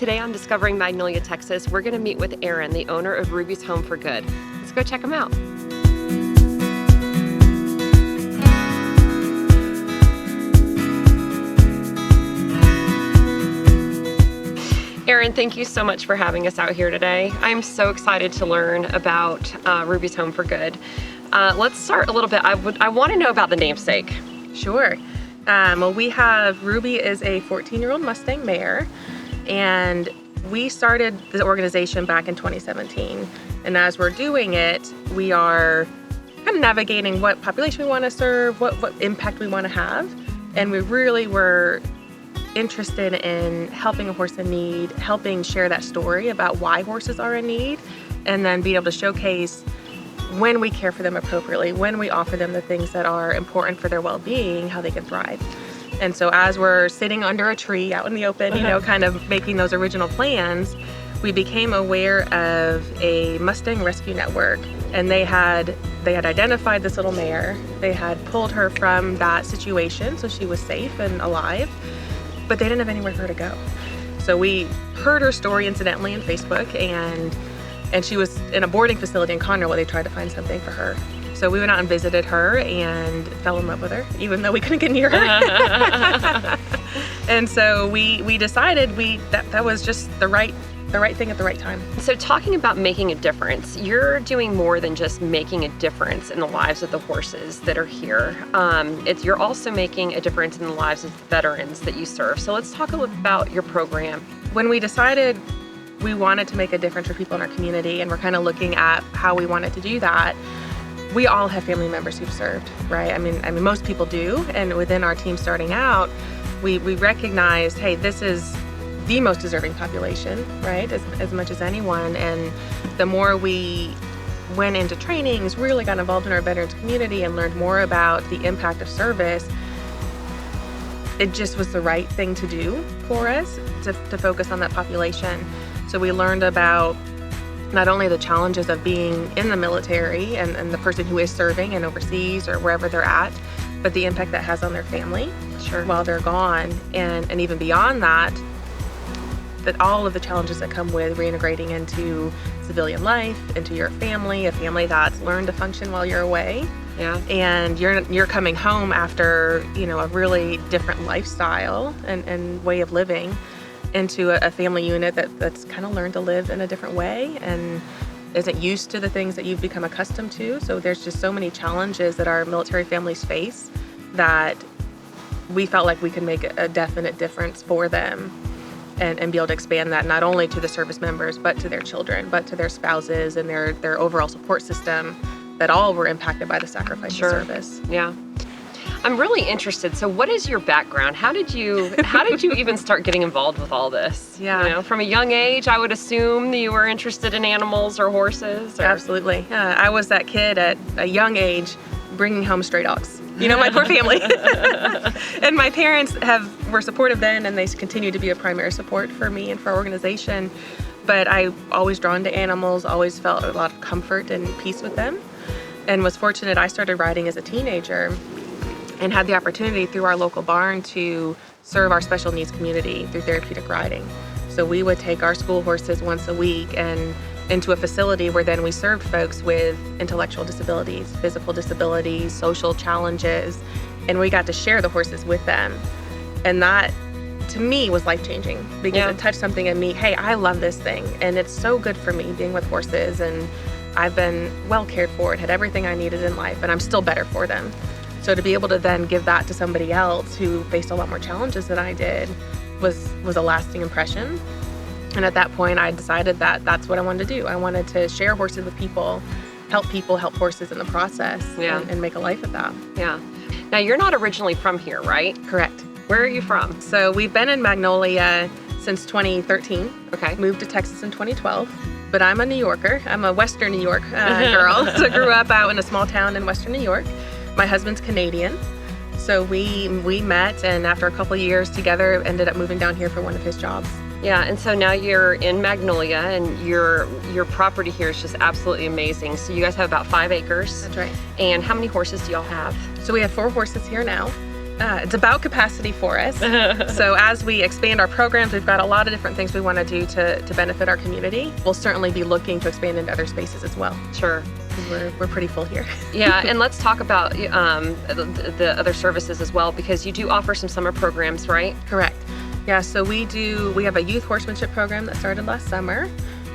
Today on Discovering Magnolia, Texas, we're going to meet with Aaron, the owner of Ruby's Home for Good. Let's go check him out. Aaron, thank you so much for having us out here today. I'm so excited to learn about Ruby's Home for Good. Let's start a little bit. I want to know about the namesake. Sure. Well, Ruby is a 14-year-old Mustang mare, and we started the organization back in 2017. And as we're doing it, we are kind of navigating what population we want to serve, what impact we want to have. And we really were interested in helping a horse in need, helping share that story about why horses are in need, and then be able to showcase when we care for them appropriately, when we offer them the things that are important for their well-being, how they can thrive. And so as we're sitting under a tree out in the open, kind of making those original plans, we became aware of a Mustang rescue network, and they had identified this little mare. They had pulled her from that situation, so she was safe and alive, but they didn't have anywhere for her to go. So we heard her story incidentally on Facebook, and she was in a boarding facility in Conroe where they tried to find something for her. So we went out and visited her and fell in love with her, even though we couldn't get near her. And so we decided that was just the right thing at the right time. So talking about making a difference, you're doing more than just making a difference in the lives of the horses that are here. You're also making a difference in the lives of the veterans that you serve. So let's talk a little about your program. When we decided we wanted to make a difference for people in our community, and we're kind of looking at how we wanted to do that, we all have family members who've served, right? I mean, most people do. And within our team starting out, we recognized, hey, this is the most deserving population, right? As much as anyone. And the more we went into trainings, really got involved in our veterans community and learned more about the impact of service, it just was the right thing to do for us to focus on that population. So we learned about not only the challenges of being in the military and the person who is serving and overseas or wherever they're at, but the impact that has on their family while they're gone. And even beyond that all of the challenges that come with reintegrating into civilian life, into your family, a family that's learned to function while you're away. Yeah. And you're coming home after, a really different lifestyle and way of living, into a family unit that's kind of learned to live in a different way and isn't used to the things that you've become accustomed to. So there's just so many challenges that our military families face that we felt like we could make a definite difference for them and be able to expand that not only to the service members, but to their children, but to their spouses and their overall support system that all were impacted by the sacrifice of service. Yeah. I'm really interested. So what is your background? How did you even start getting involved with all this? Yeah. From a young age, I would assume that you were interested in animals or horses. Absolutely. I was that kid at a young age bringing home stray dogs. My poor family. And my parents were supportive then, and they continue to be a primary support for me and for our organization. But I always drawn to animals, always felt a lot of comfort and peace with them, and was fortunate I started riding as a teenager and had the opportunity through our local barn to serve our special needs community through therapeutic riding. So we would take our school horses once a week and into a facility where then we served folks with intellectual disabilities, physical disabilities, social challenges, and we got to share the horses with them. And that, to me, was life-changing because it touched something in me. Hey, I love this thing, and it's so good for me being with horses, and I've been well cared for and had everything I needed in life, and I'm still better for them. So to be able to then give that to somebody else who faced a lot more challenges than I did was a lasting impression. And at that point, I decided that that's what I wanted to do. I wanted to share horses with people, help horses in the process, and make a life of that. Yeah. Now, you're not originally from here, right? Correct. Where are you from? So we've been in Magnolia since 2013. Okay. Moved to Texas in 2012. But I'm a New Yorker. I'm a Western New York girl. So I grew up out in a small town in Western New York. My husband's Canadian. So we met, and after a couple of years together, ended up moving down here for one of his jobs. Yeah, and so now you're in Magnolia, and your property here is just absolutely amazing. So you guys have about 5 acres. That's right. And how many horses do y'all have? So we have 4 horses here now. It's about capacity for us. So as we expand our programs, we've got a lot of different things we want to do to benefit our community. We'll certainly be looking to expand into other spaces as well. Sure. We're pretty full here. Yeah, and let's talk about the other services as well, because you do offer some summer programs, right? Correct. Yeah, so we have a youth horsemanship program that started last summer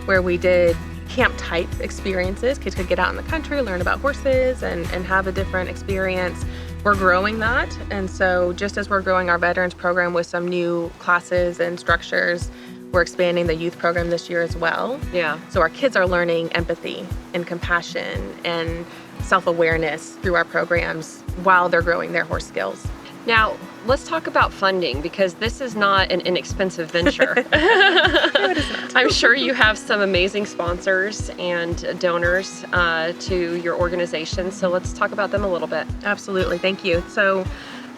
where we did camp type experiences. Kids could get out in the country, learn about horses and have a different experience. We're growing that, and so just as we're growing our veterans program with some new classes and structures, we're expanding the youth program this year as well. Yeah. So our kids are learning empathy and compassion and self-awareness through our programs while they're growing their horse skills. Now, let's talk about funding, because this is not an inexpensive venture. No, it is not. I'm sure you have some amazing sponsors and donors to your organization, so let's talk about them a little bit. Absolutely, thank you. So,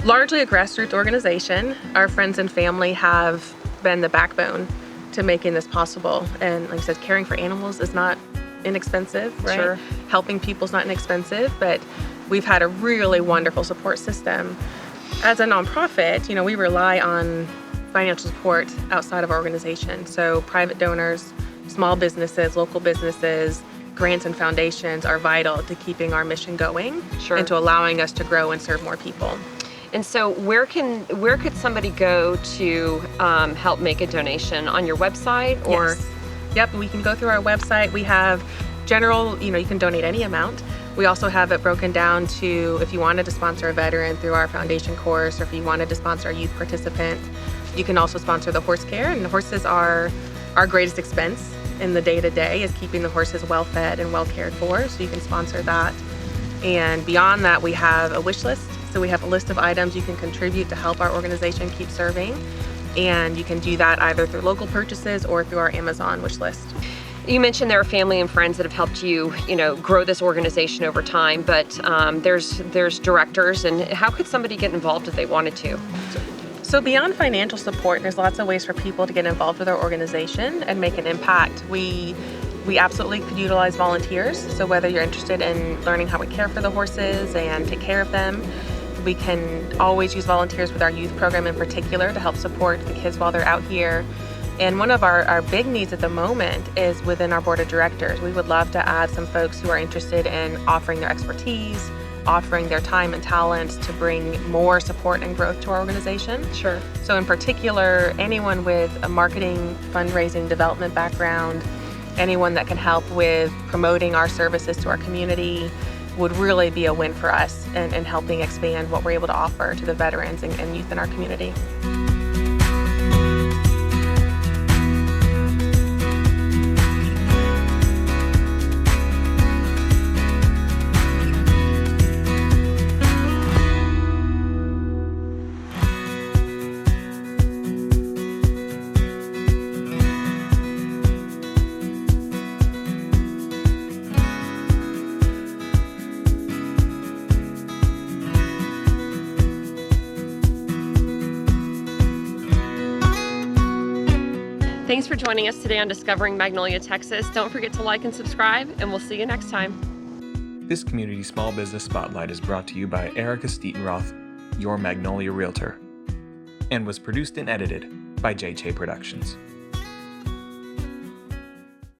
largely a grassroots organization. Our friends and family have been the backbone to making this possible. And like I said, caring for animals is not inexpensive, right? Sure. Helping people is not inexpensive, but we've had a really wonderful support system. As a nonprofit, we rely on financial support outside of our organization. So private donors, small businesses, local businesses, grants and foundations are vital to keeping our mission going. Sure. And to allowing us to grow and serve more people. And so where could somebody go to help make a donation? On your website or? Yes. Yep, we can go through our website. We have general, you can donate any amount. We also have it broken down to if you wanted to sponsor a veteran through our foundation course, or if you wanted to sponsor a youth participant. You can also sponsor the horse care, and the horses are our greatest expense in the day-to-day is keeping the horses well fed and well cared for, so you can sponsor that. And beyond that, we have a wish list. So we have a list of items you can contribute to help our organization keep serving. And you can do that either through local purchases or through our Amazon wish list. You mentioned there are family and friends that have helped you, grow this organization over time, but there's directors, and how could somebody get involved if they wanted to? So beyond financial support, there's lots of ways for people to get involved with our organization and make an impact. We absolutely could utilize volunteers. So whether you're interested in learning how we care for the horses and take care of them, we can always use volunteers with our youth program in particular to help support the kids while they're out here. And one of our big needs at the moment is within our board of directors. We would love to add some folks who are interested in offering their expertise, offering their time and talents to bring more support and growth to our organization. Sure. So in particular, anyone with a marketing, fundraising, development background, anyone that can help with promoting our services to our community would really be a win for us in helping expand what we're able to offer to the veterans and youth in our community. Thanks for joining us today on Discovering Magnolia, Texas. Don't forget to like and subscribe, and we'll see you next time. This Community Small Business Spotlight is brought to you by Erica Steetenroth, your Magnolia Realtor, and was produced and edited by JJ Productions.